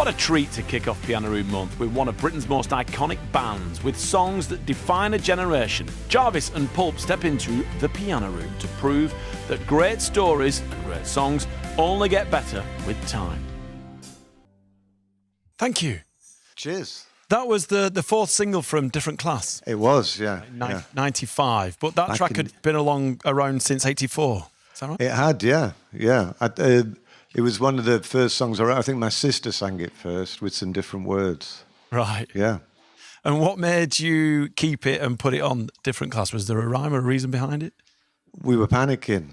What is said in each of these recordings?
What a treat to kick off Piano Room Month with one of Britain's most iconic bands with songs that define a generation. Jarvis and Pulp step into the piano room to prove that great stories and great songs only get better with time. Thank you. Cheers. That was the fourth single from Different Class. It was, yeah. 95. But that track had been around since 84. Is that right? It had, yeah. It was one of the first songs I wrote. I think my sister sang it first with some different words. Right. Yeah. And what made you keep it and put it on Different Class? Was there a rhyme or a reason behind it? We were panicking.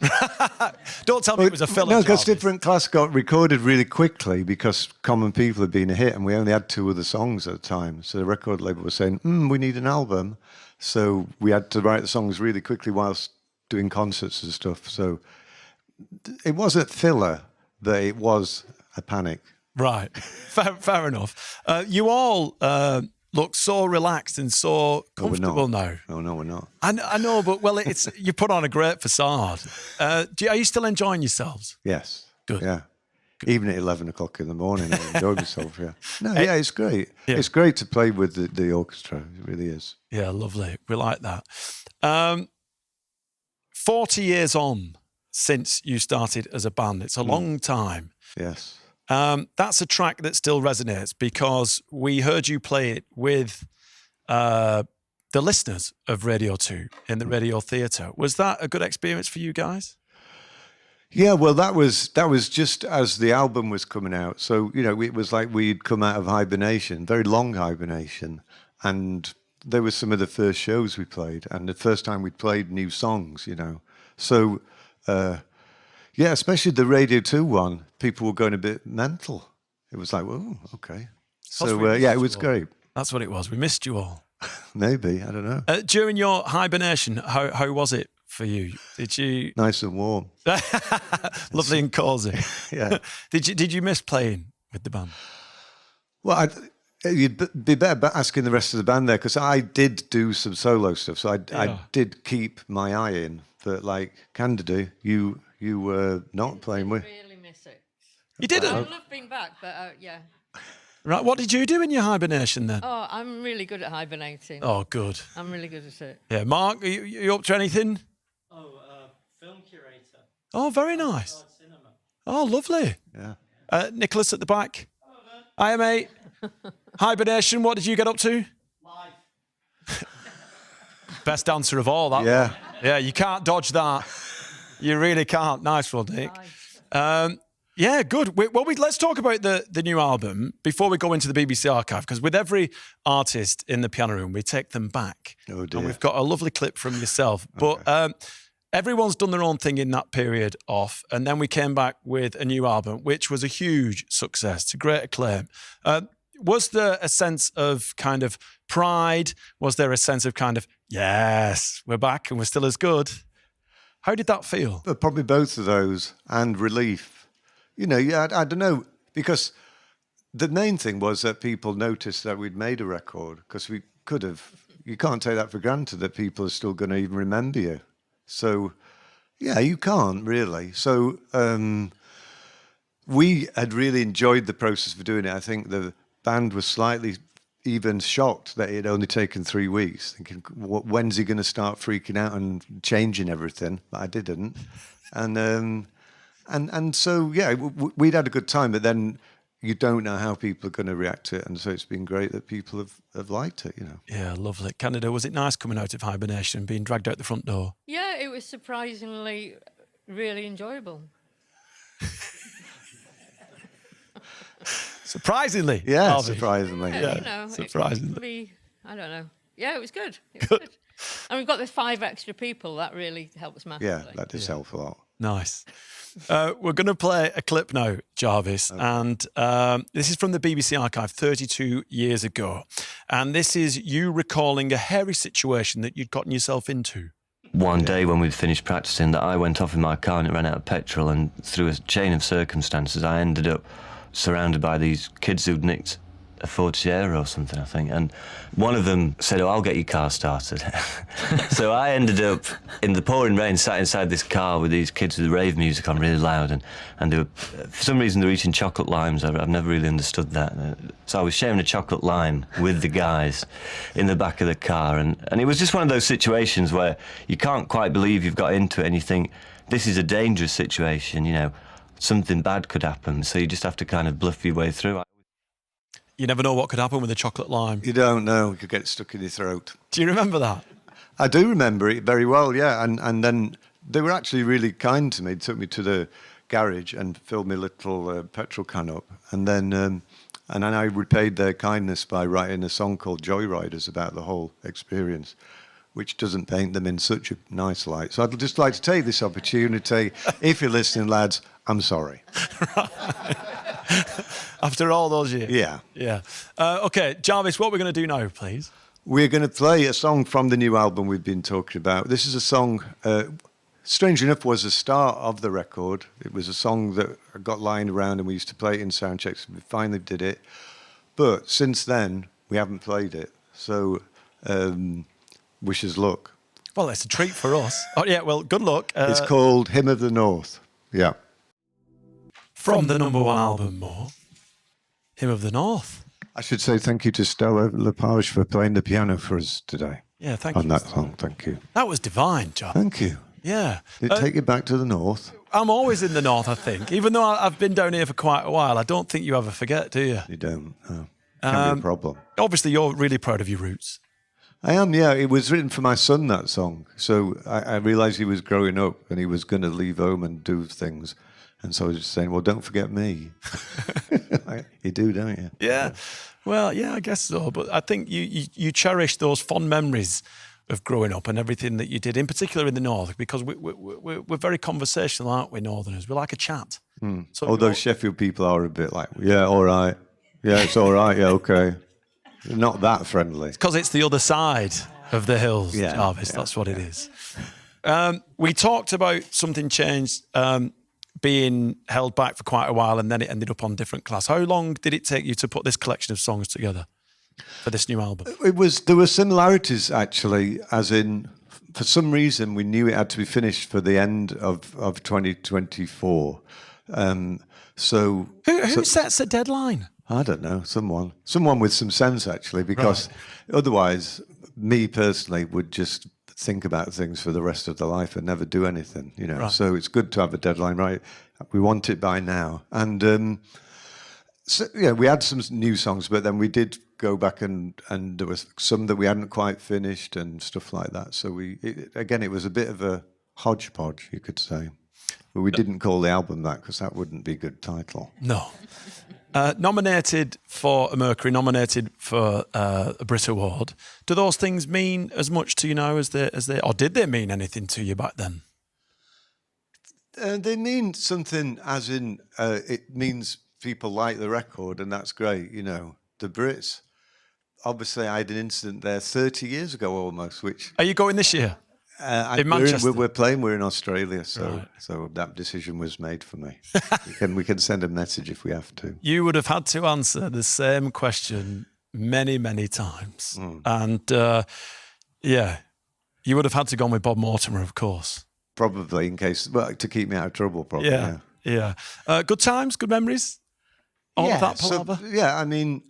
Don't tell me it was a filler. No, because Jarvis. Different Class got recorded really quickly because Common People had been a hit and we only had 2 other songs at the time. So the record label was saying, we need an album. So we had to write the songs really quickly whilst doing concerts and stuff. So it wasn't filler, but it was a panic. Right. Fair enough. You all look so relaxed and so comfortable now. No, we're not. I know, but it's you put on a great facade. Are you still enjoying yourselves? Yes. Good. Yeah. Good. Even at 11 o'clock in the morning, I enjoy myself, yeah. No, yeah, it's great. Yeah. It's great to play with the orchestra. It really is. Yeah, lovely. We like that. 40 years on since you started as a band. It's a long time. Yes. That's a track that still resonates because we heard you play it with the listeners of Radio 2 in the Radio Theatre. Was that a good experience for you guys? Yeah, well, that was just as the album was coming out. So, it was like we'd come out of hibernation, very long hibernation. And there were some of the first shows we played and the first time we'd played new songs, So, yeah, especially the Radio 2 one, people were going a bit mental. It was like, whoa, okay. So, yeah, it was great. That's what it was. We missed you all. Maybe, I don't know. During your hibernation, how was it for you? Did you... Nice and warm. Lovely and cosy. Yeah. Did you miss playing with the band? Well, you'd be better asking the rest of the band there because I did do some solo stuff. So I did keep my eye in. But like Candida, you were not playing with. I really miss it. You didn't? I love being back, but yeah. Right, what did you do in your hibernation then? Oh, I'm really good at hibernating. Oh, good. I'm really good at it. Yeah, Mark, are you up to anything? Oh, film curator. Oh, very nice. Cinema. Oh, lovely. Yeah. Nicholas at the back. Hiya, mate. Hibernation, what did you get up to? Life. Best answer of all, that. Yeah. Yeah, you can't dodge that. You really can't. Nice one, Nick. Nice. Yeah, good. Let's talk about the new album before we go into the BBC archive, because with every artist in the piano room, we take them back. Oh, dear. And we've got a lovely clip from yourself. But everyone's done their own thing in that period off, and then we came back with a new album, which was a huge success, to great acclaim. Was there a sense of kind of pride? Was there a sense of kind of, yes, we're back and we're still as good? How did that feel? But probably both of those and relief. I don't know, because the main thing was that people noticed that we'd made a record because we could have. You can't take that for granted that people are still going to even remember you. So, yeah, you can't really. So we had really enjoyed the process of doing it. I think the band was slightly even shocked that it had only taken 3 weeks, thinking, when's he going to start freaking out and changing everything? But I didn't. And so, yeah, we'd had a good time, but then you don't know how people are going to react to it. And so it's been great that people have liked it, Yeah, lovely. Canada, was it nice coming out of hibernation and being dragged out the front door? Yeah, it was surprisingly really enjoyable. Surprisingly. Yeah, Harvey. surprisingly. Yeah, surprisingly. I don't know. Yeah, it was good. It was good. And we've got the 5 extra people. That really helps massively. Yeah, that does help a lot. Nice. We're going to play a clip now, Jarvis, and this is from the BBC archive 32 years ago. And this is you recalling a hairy situation that you'd gotten yourself into. One day when we'd finished practicing, that I went off in my car and it ran out of petrol, and through a chain of circumstances I ended up surrounded by these kids who'd nicked a Ford Sierra or something, I think. And one of them said, "Oh, I'll get your car started." So I ended up in the pouring rain, sat inside this car with these kids with the rave music on really loud, and they were, for some reason, they're eating chocolate limes. I've never really understood that. So I was sharing a chocolate lime with the guys in the back of the car, and it was just one of those situations where you can't quite believe you've got into it, and you think, this is a dangerous situation, you know, something bad could happen, so you just have to kind of bluff your way through. You never know what could happen with a chocolate lime. You don't know. You could get stuck in your throat. Do you remember that? I do remember it very well, yeah. And then they were actually really kind to me. They took me to the garage and filled me a little petrol can up. And then I repaid their kindness by writing a song called Joyriders about the whole experience, which doesn't paint them in such a nice light. So I'd just like to take this opportunity. If you're listening, lads, I'm sorry. After all those years? Yeah. Yeah. OK, Jarvis, what we're going to do now, please? We're going to play a song from the new album we've been talking about. This is a song, strange enough, was the start of the record. It was a song that got lying around and we used to play it in sound checks. We finally did it. But since then, we haven't played it. So wish us luck. Well, it's a treat for us. Oh, yeah, well, good luck. It's called Hymn of the North. Yeah. From the #1 album, More, Hymn of the North. I should say thank you to Stella Lepage for playing the piano for us today. Yeah, thank you. On that song, thank you. That was divine, John. Thank you. Yeah. Did it take you back to the north? I'm always in the north, I think. Even though I've been down here for quite a while, I don't think you ever forget, do you? You don't. No. Can be a problem. Obviously, you're really proud of your roots. I am, yeah. It was written for my son, that song. So I realised he was growing up and he was going to leave home and do things. And so I was just saying, well, don't forget me. You do, don't you? Yeah. Well, yeah, I guess so. But I think you cherish those fond memories of growing up and everything that you did, in particular in the north, because we're very conversational, aren't we, northerners? We like a chat. So Although Sheffield people are a bit like, yeah, all right. Yeah, it's all right. Yeah, okay. They're not that friendly. because it's the other side of the hills, Yeah, Jarvis. yeah, That's what it is. We talked about Something Changed being held back for quite a while, and then it ended up on Different Class. How long did it take you to put this collection of songs together for this new album? There were similarities, actually, as in, for some reason, we knew it had to be finished for the end of 2024. So Who sets a deadline? I don't know, someone with some sense, actually, because otherwise, me personally would just think about things for the rest of their life and never do anything, you know. Right. So it's good to have a deadline, right? We want it by now. And so, yeah, we had some new songs, but then we did go back and there was some that we hadn't quite finished and stuff like that. So it was a bit of a hodgepodge, you could say. But we didn't call the album that because that wouldn't be a good title. No. Nominated for a Mercury, nominated for a Brit Award. Do those things mean as much to you now as they, or did they mean anything to you back then? They mean something, as in it means people like the record, and that's great. You know, the Brits. Obviously, I had an incident there 30 years ago almost. Which Are you going this year? In we're Manchester? We're in Australia, so Right. so that decision was made for me. we can send a message if we have to. You would have had to answer the same question many, many times. And yeah, you would have had to go with Bob Mortimer, of course. Probably in case, well, to keep me out of trouble. Probably. Yeah. Good times, good memories. All of that palaver. I mean,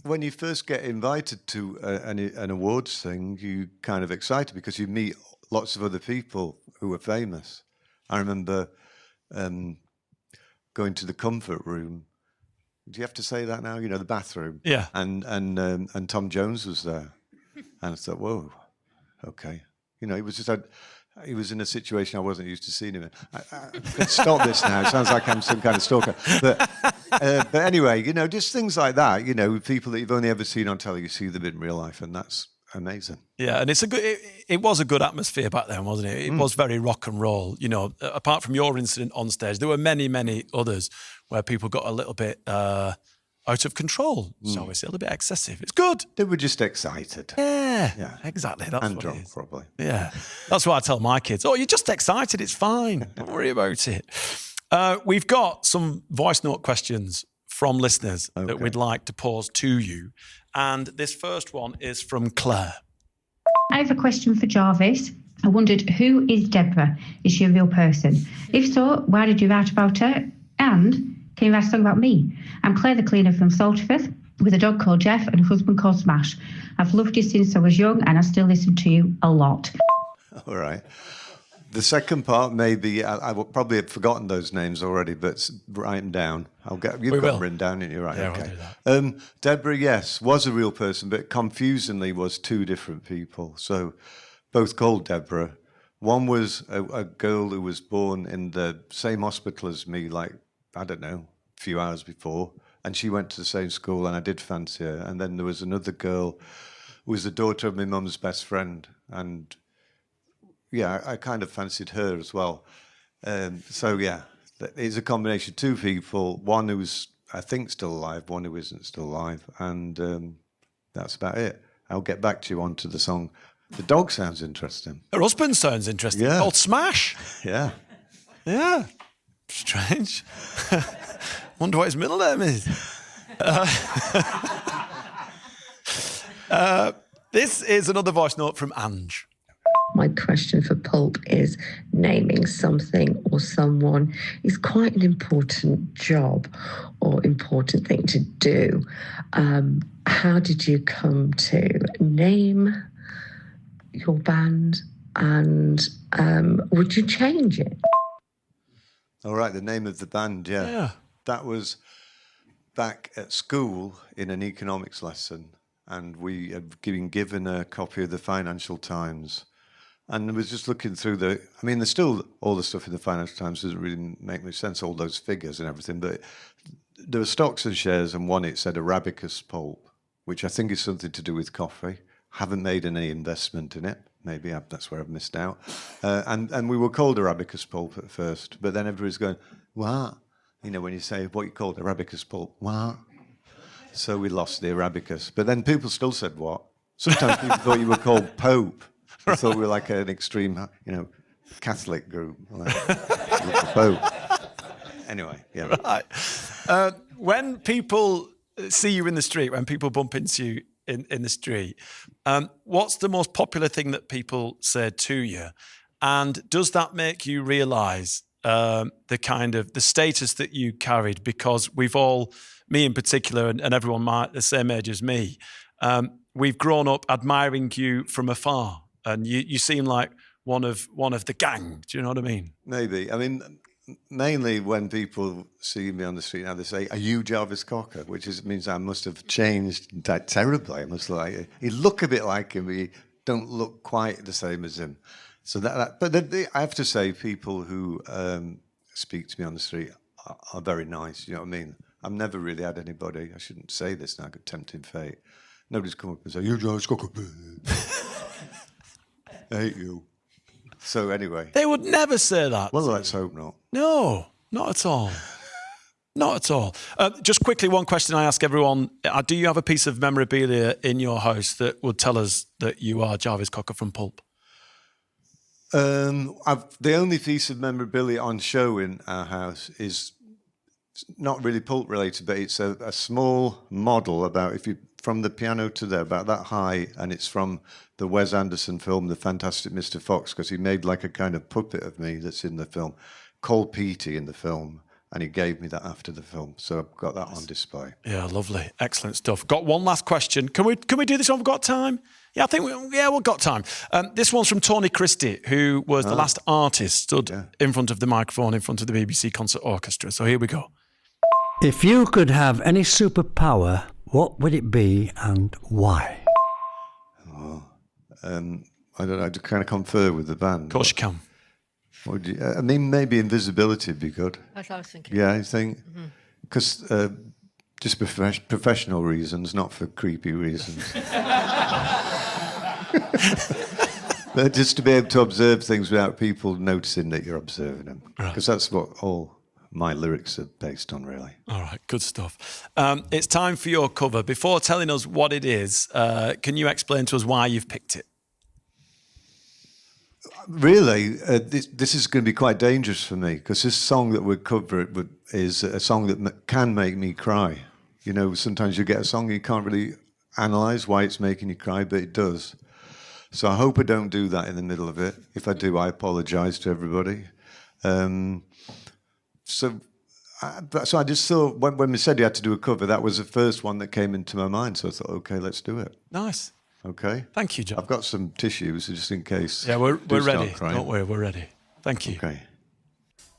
when you first get invited to an awards thing, you kind of excited because you meet lots of other people who are famous. I remember going to the comfort room. Do you have to say that now? You know, the bathroom. Yeah. And Tom Jones was there, and I thought, whoa, okay. You know, he was in a situation I wasn't used to seeing him in. I could stop this now. It sounds like I'm some kind of stalker. But anyway, you know, just things like that. You know, people that you've only ever seen on telly, you see them in real life, and that's amazing. Yeah, and it was a good atmosphere back then, wasn't it? It was very rock and roll. You know, apart from your incident on stage, there were many, many others where people got a little bit out of control, shall we say, a little bit excessive. It's good. They were just excited. Yeah, exactly. That's And what drunk, it is. probably. Yeah, that's what I tell my kids. Oh, you're just excited. It's fine. Don't worry about it. We've got some voice note questions from listeners that we'd like to pose to you. And this first one is from Claire. I have a question for Jarvis. I wondered, who is Deborah? Is she a real person? If so, why did you write about her? And can you write a song about me? I'm Claire the cleaner from Salterford, with a dog called Jeff and a husband called Smash. I've loved you since I was young, and I still listen to you a lot. All right. The second part, maybe I will probably have forgotten those names already, but write them down. You've got them written down, didn't you? Right. Yeah, okay. we'll do that. Deborah, yes, was a real person, but confusingly was two different people. So both called Deborah. One was a girl who was born in the same hospital as me, like, I don't know, a few hours before. And she went to the same school, and I did fancy her. And then there was another girl who was the daughter of my mum's best friend. And yeah, I kind of fancied her as well. So yeah, it's a combination of two people, one who's, I think, still alive, one who isn't still alive. And that's about it. I'll get back to you onto the song. The dog sounds interesting. Her husband sounds interesting. Yeah. Called Smash. Yeah. Yeah. Strange. Wonder what his middle name is. This is another voice note from Ange. My question for Pulp is, naming something or someone is quite an important job or important thing to do. How did you come to name your band, and would you change it? All right, the name of the band, yeah. That was back at school in an economics lesson, and we had been given a copy of the Financial Times. And I was just looking through there's still all the stuff in the Financial Times doesn't really make much sense, all those figures and everything, but there were stocks and shares, and one it said Arabicus Pulp, which I think is something to do with coffee. Haven't made any investment in it. Maybe that's where I've missed out. And we were called Arabicus Pulp at first, but then everybody's going, what? You know, when you say what you called Arabicus Pulp, what? So we lost the Arabicus. But then people still said what? Sometimes people thought you were called Pope. I thought we were like an extreme, Catholic group. Like Pope. Anyway, yeah. Right. When people see you in the street, when people bump into you in the street, what's the most popular thing that people say to you? And does that make you realise the status that you carried? Because we've all, me in particular, and everyone the same age as me, we've grown up admiring you from afar. And you seem like one of the gang. Do you know what I mean? Maybe. I mean, mainly when people see me on the street now, they say, "Are you Jarvis Cocker?" Which means I must have changed terribly. I must you look a bit like him, but you don't look quite the same as him. So but I have to say, people who speak to me on the street are very nice. You know what I mean? I've never really had anybody. I shouldn't say this now. Tempting fate. Nobody's come up and say, "You Jarvis Cocker." I hate you. So anyway. They would never say that. Well, let's hope not. No, not at all. Not at all. Just quickly, one question I ask everyone. Do you have a piece of memorabilia in your house that would tell us that you are Jarvis Cocker from Pulp? The only piece of memorabilia on show in our house is not really Pulp related, but it's a small model from the piano to there, about that high, and it's from the Wes Anderson film, The Fantastic Mr. Fox, because he made like a kind of puppet of me that's in the film, called Petey in the film, and he gave me that after the film, so I've got that on display. Yeah, lovely, excellent stuff. Got one last question. Can we do this one? We've got time. Yeah, I think we've got time. This one's from Tony Christie, who was the last artist stood in front of the microphone in front of the BBC Concert Orchestra. So here we go. If you could have any superpower, what would it be and why? I don't know, I kind of confer with the band. Of course you can. I mean, maybe invisibility would be good. That's what I was thinking. Yeah, I think. Because just professional reasons, not for creepy reasons. But just to be able to observe things without people noticing that you're observing them. Because that's what all my lyrics are based on, really. All right, good stuff. It's time for your cover. Before telling us what it is, can you explain to us why you've picked it? really, this is going to be quite dangerous for me because this song that we're covering is a song that can make me cry. You know, sometimes you get a song and you can't really analyse why it's making you cry, but it does. So I hope I don't do that in the middle of it. If I do, I apologise to everybody. So I just thought, when we said you had to do a cover, that was the first one that came into my mind. So I thought, okay, let's do it. Nice. Okay. Thank you, John. I've got some tissues just in case. Yeah, we're do start ready. crying. Don't worry, we're ready. Thank you. Okay.